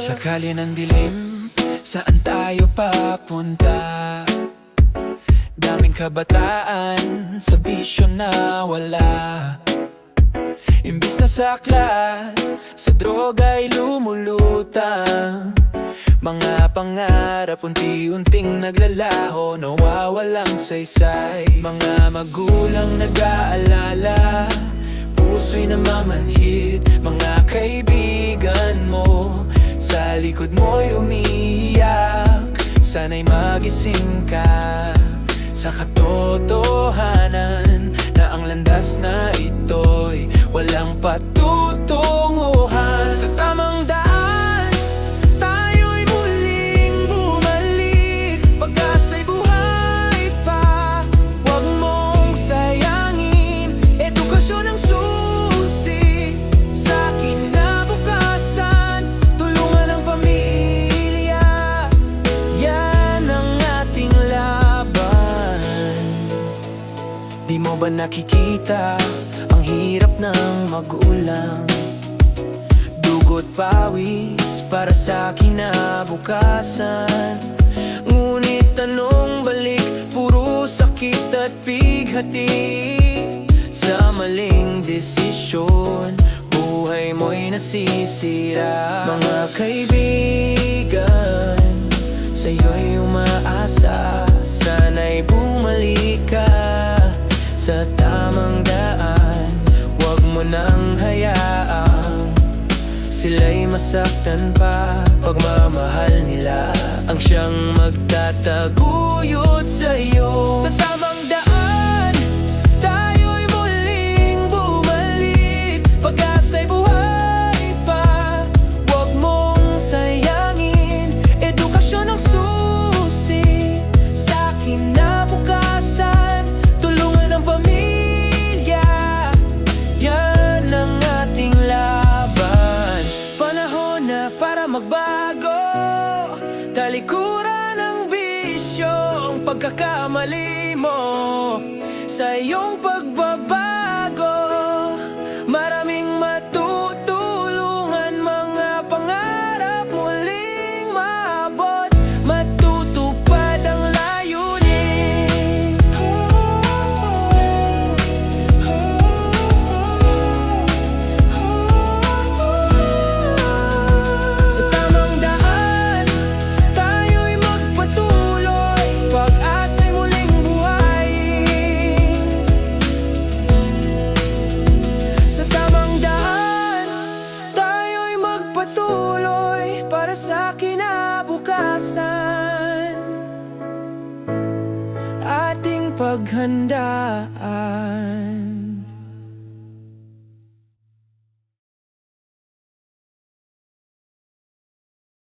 Sakali ng dilim, saan tayo papunta? Daming kabataan sa bisyo na wala. Imbis na saklat, sa droga'y lumulutang. Mga pangarap unti-unting naglalaho, nawawalang saysay. Mga magulang nag-aalala, puso'y namamanhid. Mga kaibigan mo, sa likod mo'y umiiyak. Sana'y magising ka sa katotohanan na ang landas na ito'y walang patutunguhan. Sa tamang daan, tayo'y muling bumalik. Pag-asa'y buhay pa, huwag mong sayangin. Edukasyon ang susi sa kinabukasan. Tulungan ang pamilya, yan ang ating laban. Di mo ba nakikita ang hirap ng magulang? Dugot pawis para sa kinabukasan. Ngunit anong balik, puro sakit at bighati. Sa maling desisyon, buhay mo'y nasisira. Mga kaibigan, sa'yo'y umaasa. Sana'y bumalik ka sa tamang daan. Huwag mo nang hayaang sila'y masaktan pa. Pagmamahal nila ang siyang magtataguyod sa'yo. Sa tamang daan, tayo'y muling bumalik. Pag-asa'y buhay pa, huwag mong sayangin. Edukasyon ang susi sa kinabukasan. Tulungan ang pamilya, yan ang ating laban. Panahon na para magbago, talikuran ng bisyo ang pagkakamali mo. Sa iyong pagbabago, maraming matutulungan. Mga pangarap muling maabot, matutupad ang layunin. Sa tamang daan, tayo'y magpatuloy. Pag-asa'y muling buhayin. Sa tamang daan, tayo'y magpatuloy para sa kinabukasan. Ating paghandaan.